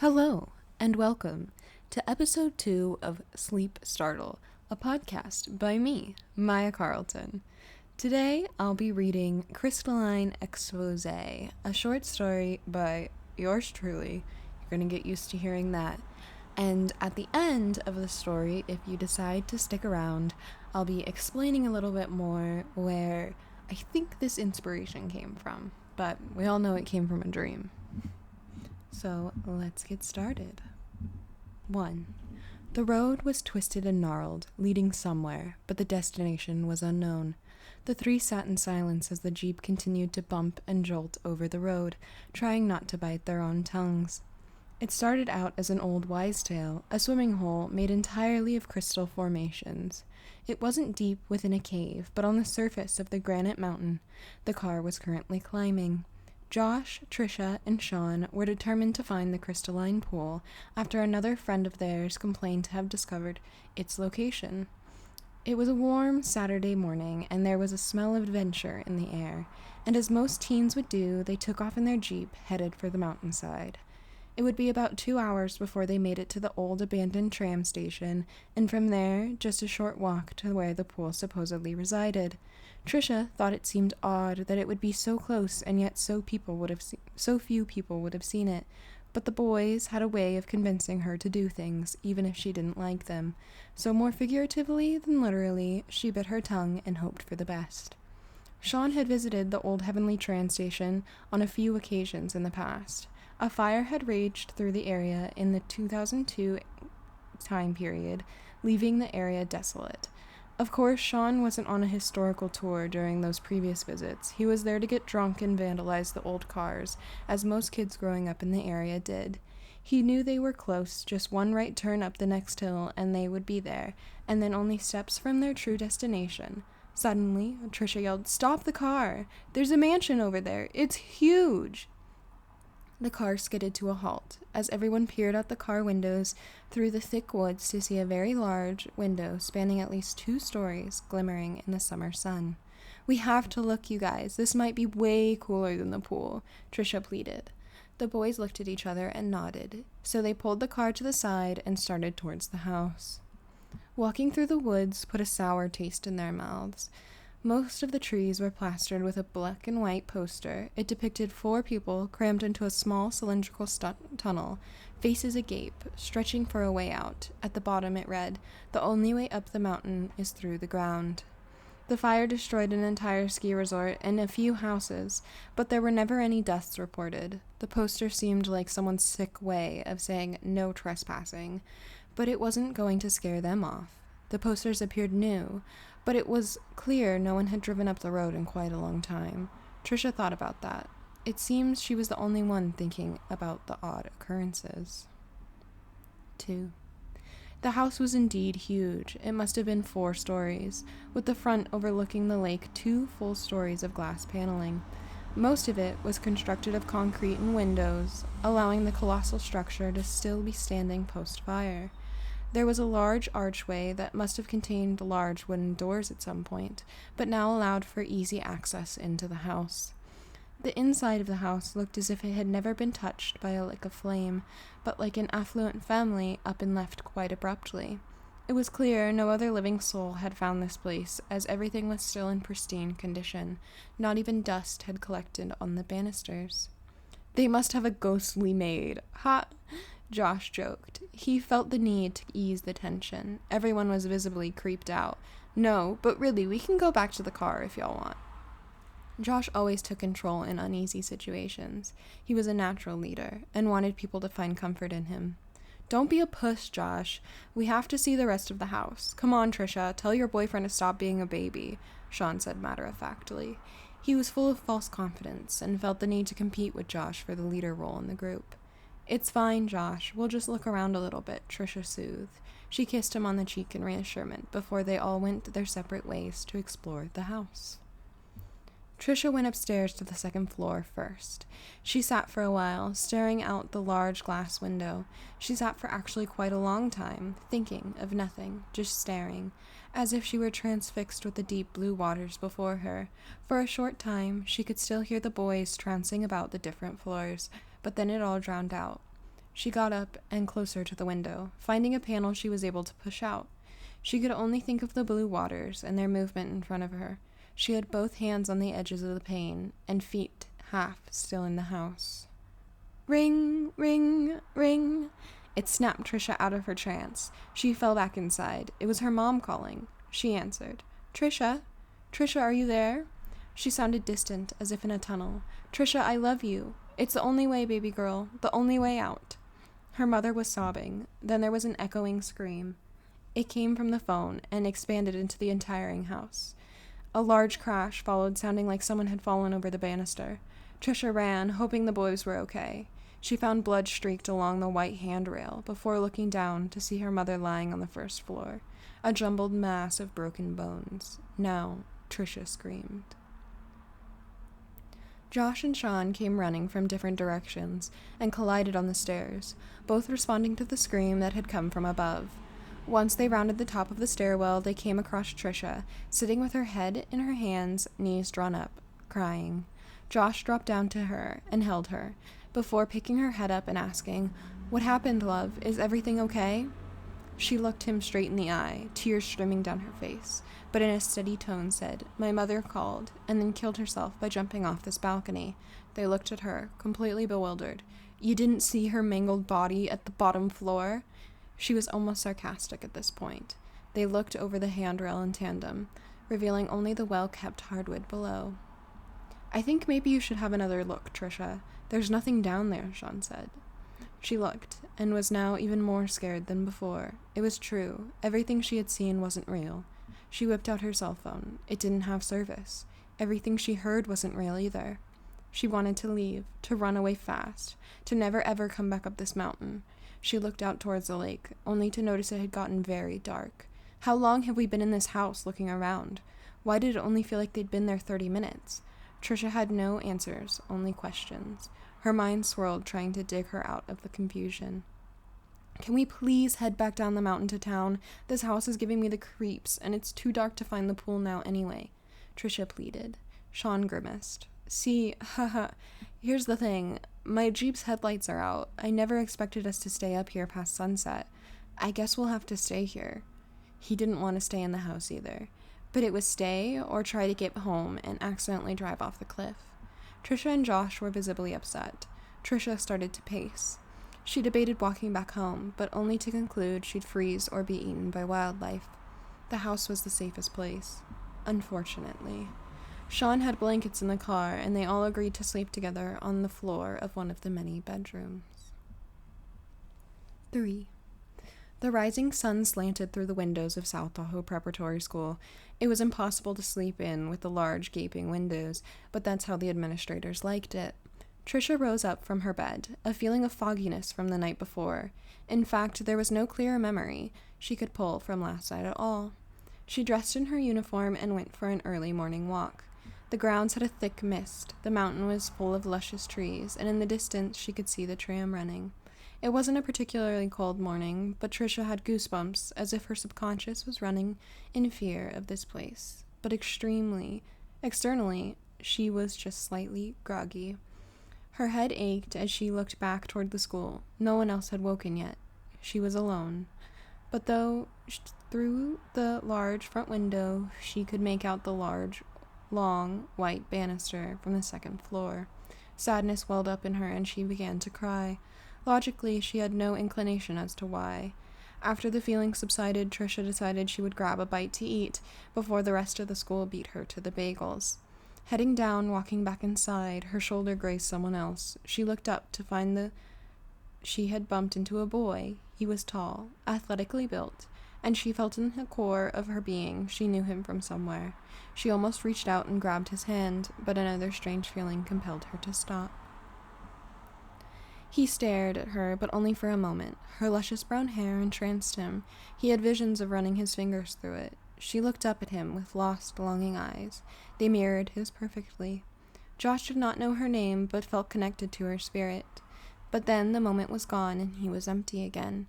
Hello, and welcome to episode 2 of Sleep Startle, a podcast by me, Maya Carlton. Today, I'll be reading Crystalline Expose, a short story by yours truly. You're going to get used to hearing that. And at the end of the story, if you decide to stick around, I'll be explaining a little bit more where I think this inspiration came from. But we all know it came from a dream. So let's get started. 1. The road was twisted and gnarled, leading somewhere, but the destination was unknown. The three sat in silence as the jeep continued to bump and jolt over the road, trying not to bite their own tongues. It started out as an old wives' tale, a swimming hole made entirely of crystal formations. It wasn't deep within a cave, but on the surface of the granite mountain the car was currently climbing. Josh, Trisha, and Sean were determined to find the crystalline pool after another friend of theirs complained to have discovered its location. It was a warm Saturday morning, and there was a smell of adventure in the air, and as most teens would do, they took off in their jeep, headed for the mountainside. It would be about 2 hours before they made it to the old abandoned tram station, and from there, just a short walk to where the pool supposedly resided. Trisha thought it seemed odd that it would be so close and yet so few people would have seen it, but the boys had a way of convincing her to do things, even if she didn't like them. So more figuratively than literally, she bit her tongue and hoped for the best. Sean had visited the old Heavenly train station on a few occasions in the past. A fire had raged through the area in the 2002 time period, leaving the area desolate. Of course, Sean wasn't on a historical tour during those previous visits. He was there to get drunk and vandalize the old cars, as most kids growing up in the area did. He knew they were close, just one right turn up the next hill and they would be there, and then only steps from their true destination. Suddenly, Trisha yelled, "Stop the car! There's a mansion over there! It's huge!" The car skidded to a halt, as everyone peered out the car windows through the thick woods to see a very large window spanning at least 2 stories glimmering in the summer sun. "We have to look, you guys. This might be way cooler than the pool," Trisha pleaded. The boys looked at each other and nodded, so they pulled the car to the side and started towards the house. Walking through the woods put a sour taste in their mouths. Most of the trees were plastered with a black and white poster. It depicted 4 people crammed into a small cylindrical tunnel, faces agape, stretching for a way out. At the bottom it read, "The only way up the mountain is through the ground." The fire destroyed an entire ski resort and a few houses, but there were never any deaths reported. The poster seemed like someone's sick way of saying no trespassing, but it wasn't going to scare them off. The posters appeared new, but it was clear no one had driven up the road in quite a long time. Trisha thought about that. It seems she was the only one thinking about the odd occurrences. 2. The house was indeed huge. It must have been 4 stories, with the front overlooking the lake 2 full stories of glass paneling. Most of it was constructed of concrete and windows, allowing the colossal structure to still be standing post-fire. There was a large archway that must have contained large wooden doors at some point, but now allowed for easy access into the house. The inside of the house looked as if it had never been touched by a lick of flame, but like an affluent family up and left quite abruptly. It was clear no other living soul had found this place, as everything was still in pristine condition. Not even dust had collected on the banisters. "They must have a ghostly maid. Ha!" Josh joked. He felt the need to ease the tension. Everyone was visibly creeped out. "No, but really, we can go back to the car if y'all want." Josh always took control in uneasy situations. He was a natural leader, and wanted people to find comfort in him. "Don't be a puss, Josh. We have to see the rest of the house. Come on, Trisha, tell your boyfriend to stop being a baby," Sean said matter-of-factly. He was full of false confidence, and felt the need to compete with Josh for the leader role in the group. "It's fine, Josh. We'll just look around a little bit," Trisha soothed. She kissed him on the cheek in reassurance before they all went their separate ways to explore the house. Trisha went upstairs to the 2nd floor first. She sat for a while, staring out the large glass window. She sat for actually quite a long time, thinking of nothing, just staring, as if she were transfixed with the deep blue waters before her. For a short time, she could still hear the boys trouncing about the different floors, but then it all drowned out. She got up and closer to the window, finding a panel she was able to push out. She could only think of the blue waters and their movement in front of her. She had both hands on the edges of the pane, and feet half still in the house. Ring, ring, ring. It snapped Trisha out of her trance. She fell back inside. It was her mom calling. She answered. Trisha? Trisha, are you there? She sounded distant, as if in a tunnel. Trisha, I love you. It's the only way, baby girl. The only way out. Her mother was sobbing. Then there was an echoing scream. It came from the phone and expanded into the entire house. A large crash followed, sounding like someone had fallen over the banister. Trisha ran, hoping the boys were okay. She found blood streaked along the white handrail before looking down to see her mother lying on the first floor, a jumbled mass of broken bones. Now, Trisha screamed. Josh and Sean came running from different directions and collided on the stairs, both responding to the scream that had come from above. Once they rounded the top of the stairwell, they came across Trisha, sitting with her head in her hands, knees drawn up, crying. Josh dropped down to her and held her, before picking her head up and asking, "What happened, love? Is everything okay?" She looked him straight in the eye, tears streaming down her face, but in a steady tone said, "My mother called, and then killed herself by jumping off this balcony." They looked at her, completely bewildered. "You didn't see her mangled body at the bottom floor?" She was almost sarcastic at this point. They looked over the handrail in tandem, revealing only the well-kept hardwood below. "I think maybe you should have another look, Trisha. There's nothing down there," Sean said. She looked, and was now even more scared than before. It was true. Everything she had seen wasn't real. She whipped out her cell phone. It didn't have service. Everything she heard wasn't real either. She wanted to leave, to run away fast, to never ever come back up this mountain. She looked out towards the lake, only to notice it had gotten very dark. How long have we been in this house, looking around? Why did it only feel like they'd been there 30 minutes? Trisha had no answers, only questions. Her mind swirled, trying to dig her out of the confusion. "Can we please head back down the mountain to town? This house is giving me the creeps, and it's too dark to find the pool now anyway," Trisha pleaded. Sean grimaced. "See, haha, here's the thing. My Jeep's headlights are out. I never expected us to stay up here past sunset. I guess we'll have to stay here." He didn't want to stay in the house either. But it was stay or try to get home and accidentally drive off the cliff. Trisha and Josh were visibly upset. Trisha started to pace. She debated walking back home, but only to conclude she'd freeze or be eaten by wildlife. The house was the safest place. Unfortunately. Sean had blankets in the car, and they all agreed to sleep together on the floor of one of the many bedrooms. 3. The rising sun slanted through the windows of South Tahoe Preparatory School. It was impossible to sleep in with the large, gaping windows, but that's how the administrators liked it. Trisha rose up from her bed, a feeling of fogginess from the night before. In fact, there was no clear memory she could pull from last night at all. She dressed in her uniform and went for an early morning walk. The grounds had a thick mist, the mountain was full of luscious trees, and in the distance she could see the tram running. It wasn't a particularly cold morning, but Trisha had goosebumps, as if her subconscious was running in fear of this place. But externally, she was just slightly groggy. Her head ached as she looked back toward the school. No one else had woken yet. She was alone. But through the large front window, she could make out the large, long, white banister from the second floor. Sadness welled up in her, and she began to cry. Logically, she had no inclination as to why. After the feeling subsided, Trisha decided she would grab a bite to eat before the rest of the school beat her to the bagels. Heading down, walking back inside, her shoulder grazed someone else. She looked up to find she had bumped into a boy. He was tall, athletically built, and she felt in the core of her being she knew him from somewhere. She almost reached out and grabbed his hand, but another strange feeling compelled her to stop. He stared at her, but only for a moment. Her luscious brown hair entranced him. He had visions of running his fingers through it. She looked up at him with lost, longing eyes. They mirrored his perfectly. Josh did not know her name, but felt connected to her spirit. But then the moment was gone, and he was empty again.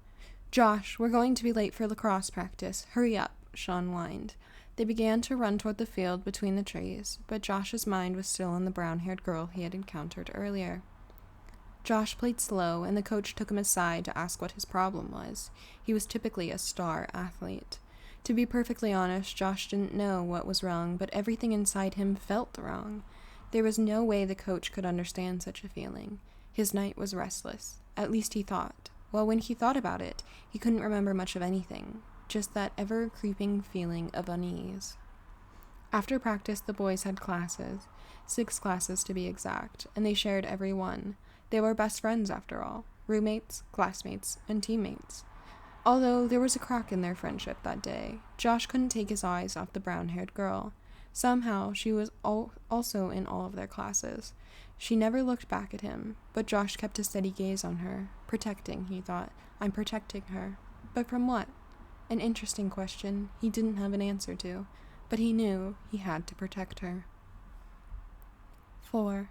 "Josh, we're going to be late for lacrosse practice. Hurry up," Sean whined. They began to run toward the field between the trees, but Josh's mind was still on the brown-haired girl he had encountered earlier. Josh played slow, and the coach took him aside to ask what his problem was. He was typically a star athlete. To be perfectly honest, Josh didn't know what was wrong, but everything inside him felt wrong. There was no way the coach could understand such a feeling. His night was restless. At least he thought. Well, when he thought about it, he couldn't remember much of anything. Just that ever-creeping feeling of unease. After practice, the boys had classes. 6 classes to be exact, and they shared every one. They were best friends, after all. Roommates, classmates, and teammates. Although there was a crack in their friendship that day, Josh couldn't take his eyes off the brown-haired girl. Somehow, she was also in all of their classes. She never looked back at him, but Josh kept a steady gaze on her. Protecting, he thought. I'm protecting her. But from what? An interesting question he didn't have an answer to, but he knew he had to protect her. 4.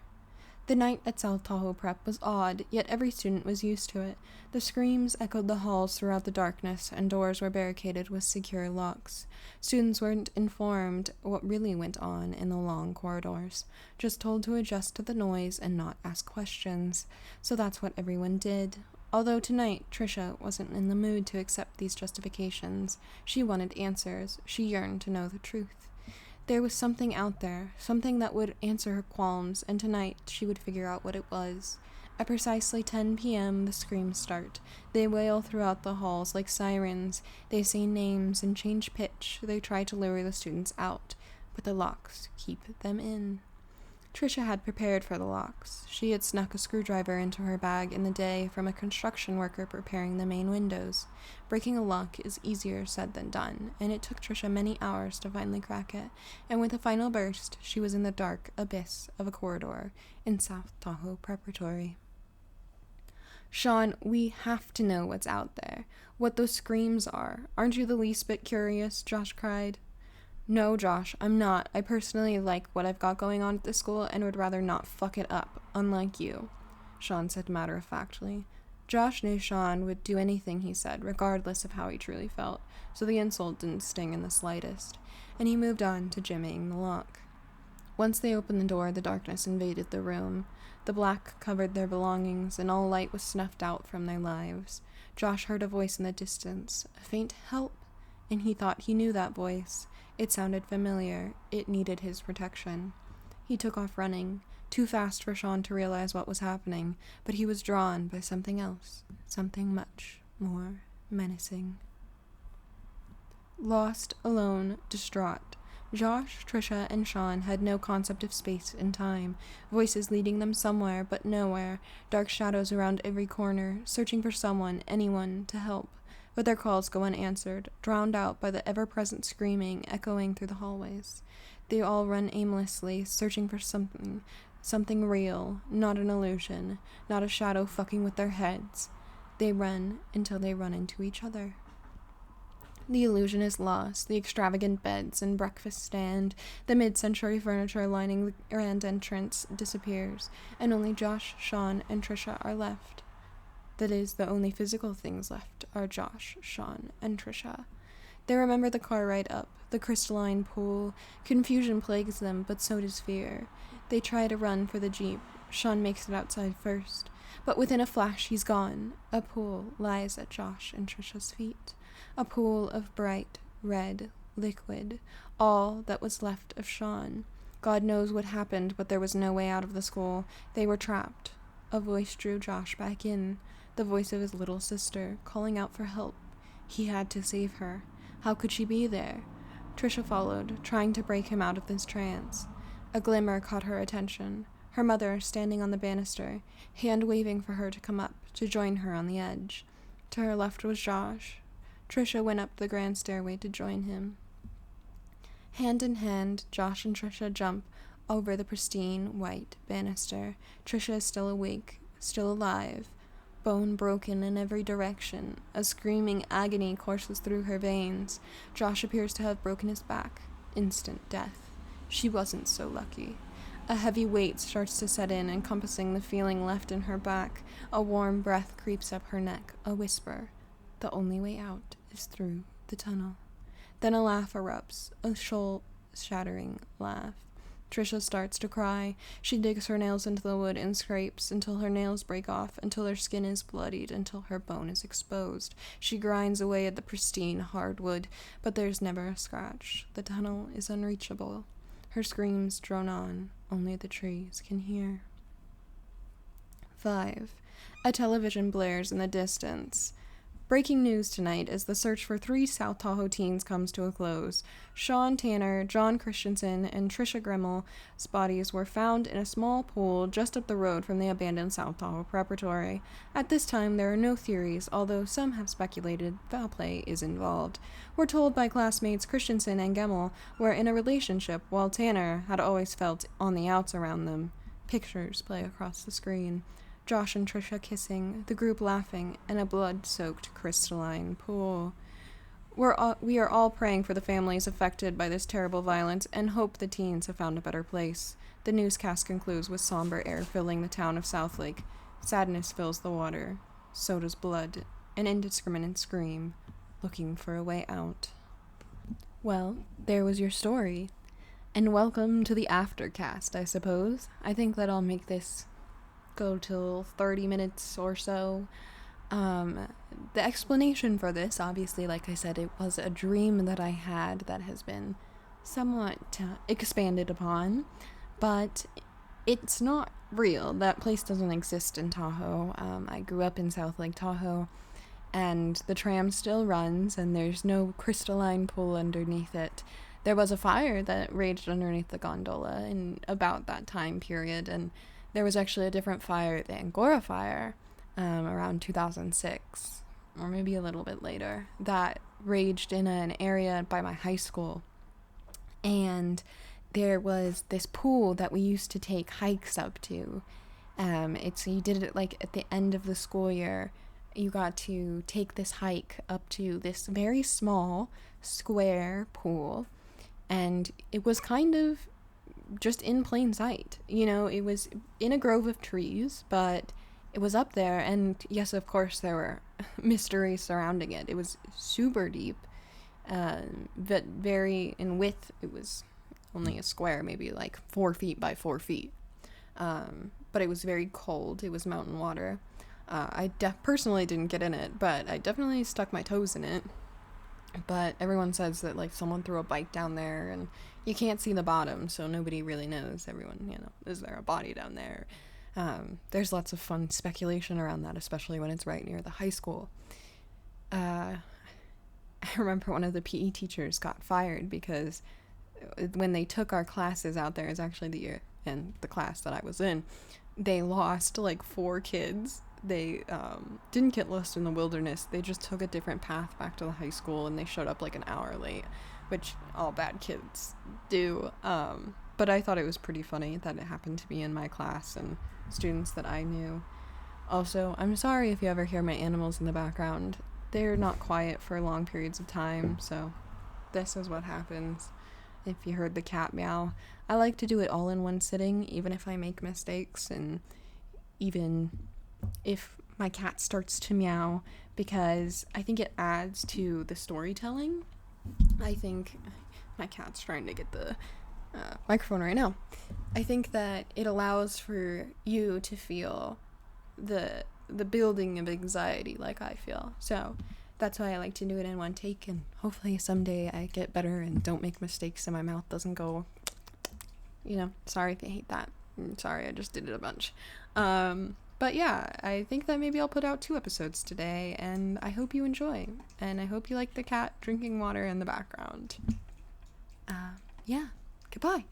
The night at South Tahoe Prep was odd, yet every student was used to it. The screams echoed the halls throughout the darkness, and doors were barricaded with secure locks. Students weren't informed what really went on in the long corridors, just told to adjust to the noise and not ask questions. So that's what everyone did. Although tonight, Trisha wasn't in the mood to accept these justifications. She wanted answers. She yearned to know the truth. There was something out there, something that would answer her qualms, and tonight she would figure out what it was. At precisely 10 p.m., the screams start. They wail throughout the halls like sirens. They say names and change pitch. They try to lure the students out, but the locks keep them in. Trisha had prepared for the locks. She had snuck a screwdriver into her bag in the day from a construction worker preparing the main windows. Breaking a lock is easier said than done, and it took Trisha many hours to finally crack it, and with a final burst, she was in the dark abyss of a corridor in South Tahoe Preparatory. Sean, we have to know what's out there, what those screams are. Aren't you the least bit curious? Josh cried. No, Josh, I'm not. I personally like what I've got going on at the school and would rather not fuck it up, unlike you, Sean said matter-of-factly. Josh knew Sean would do anything he said, regardless of how he truly felt, so the insult didn't sting in the slightest, and he moved on to jimmying the lock. Once they opened the door, the darkness invaded the room. The black covered their belongings, and all light was snuffed out from their lives. Josh heard a voice in the distance, a faint help, and he thought he knew that voice. It sounded familiar. It needed his protection. He took off running, too fast for Sean to realize what was happening, but he was drawn by something else, something much more menacing. Lost, alone, distraught, Josh, Trisha, and Sean had no concept of space and time, voices leading them somewhere but nowhere, dark shadows around every corner, searching for someone, anyone, to help. But their calls go unanswered, drowned out by the ever-present screaming echoing through the hallways. They all run aimlessly, searching for something real, not an illusion, not a shadow fucking with their heads. They run until they run into each other. The illusion is lost, the extravagant beds and breakfast stand, the mid-century furniture lining the grand entrance disappears, and only Josh, Sean, and Trisha are left. That is, the only physical things left are Josh, Sean, and Trisha. They remember the car ride up, the Crystalline pool. Confusion plagues them, but so does fear. They try to run for the Jeep. Sean makes it outside first. But within a flash, he's gone. A pool lies at Josh and Trisha's feet. A pool of bright, red liquid. All that was left of Sean. God knows what happened, but there was no way out of the school. They were trapped. A voice drew Josh back in. The voice of his little sister, calling out for help. He had to save her. How could she be there? Trisha followed, trying to break him out of this trance. A glimmer caught her attention. Her mother, standing on the banister, hand waving for her to come up, to join her on the edge. To her left was Josh. Trisha went up the grand stairway to join him. Hand in hand, Josh and Trisha jump over the pristine, white banister. Trisha is still awake, still alive. Bone broken in every direction. A screaming agony courses through her veins. Josh appears to have broken his back. Instant death. She wasn't so lucky. A heavy weight starts to set in, encompassing the feeling left in her back. A warm breath creeps up her neck. A whisper. The only way out is through the tunnel. Then a laugh erupts. A soul-shattering laugh. Trisha starts to cry. She digs her nails into the wood and scrapes until her nails break off, until her skin is bloodied, until her bone is exposed. She grinds away at the pristine hardwood, but there's never a scratch. The tunnel is unreachable. Her screams drone on. Only the trees can hear. 5. A television blares in the distance. Breaking news tonight as the search for 3 South Tahoe teens comes to a close. Sean Tanner, John Christensen, and Trisha Grimmel's bodies were found in a small pool just up the road from the abandoned South Tahoe Preparatory. At this time, there are no theories, although some have speculated foul play is involved. We're told by classmates Christensen and Gemmel were in a relationship, while Tanner had always felt on the outs around them. Pictures play across the screen. Josh and Trisha kissing, the group laughing, and a blood-soaked crystalline pool. We are all praying for the families affected by this terrible violence and hope the teens have found a better place. The newscast concludes with somber air filling the town of Southlake. Sadness fills the water. So does blood, an indiscriminate scream, looking for a way out. Well, there was your story. And welcome to the aftercast, I suppose. I think that I'll make this go till 30 minutes or so. The explanation for this, obviously, like I said, it was a dream that I had that has been somewhat expanded upon, but it's not real. That place doesn't exist in Tahoe. I grew up in South Lake Tahoe, and the tram still runs, and there's no crystalline pool underneath it. There was a fire that raged underneath the gondola in about that time period, and there was actually a different fire, the Angora fire, around 2006, or maybe a little bit later, that raged in an area by my high school. And there was this pool that we used to take hikes up to. You did it like at the end of the school year. You got to take this hike up to this very small square pool, and it was kind of just in plain sight. You know, it was in a grove of trees, but it was up there, and yes, of course, there were mysteries surrounding it. It was super deep, but very in width. It was only a square, maybe like 4 feet by 4 feet, but it was very cold. It was mountain water. I personally didn't get in it, but I definitely stuck my toes in it. But everyone says that, like, someone threw a bike down there, and you can't see the bottom, so nobody really knows. Everyone, is there a body down there? There's lots of fun speculation around that, especially when it's right near the high school. I remember one of the PE teachers got fired because when they took our classes out there, is actually the year and the class that I was in, they lost, like, 4 kids. They didn't get lost in the wilderness. They just took a different path back to the high school, and they showed up like an hour late, which all bad kids do. But I thought it was pretty funny that it happened to be in my class and students that I knew. Also, I'm sorry if you ever hear my animals in the background. They're not quiet for long periods of time, so this is what happens. If you heard the cat meow, I like to do it all in one sitting, even if I make mistakes, and even if my cat starts to meow, because I think it adds to the storytelling. I think my cat's trying to get the microphone right now. I think that it allows for you to feel the building of anxiety like I feel. So that's why I like to do it in one take, and hopefully someday I get better and don't make mistakes and my mouth doesn't go, sorry if you hate that. Sorry, I just did it a bunch. But yeah, I think that maybe I'll put out 2 episodes today, and I hope you enjoy, and I hope you like the cat drinking water in the background. Yeah, goodbye.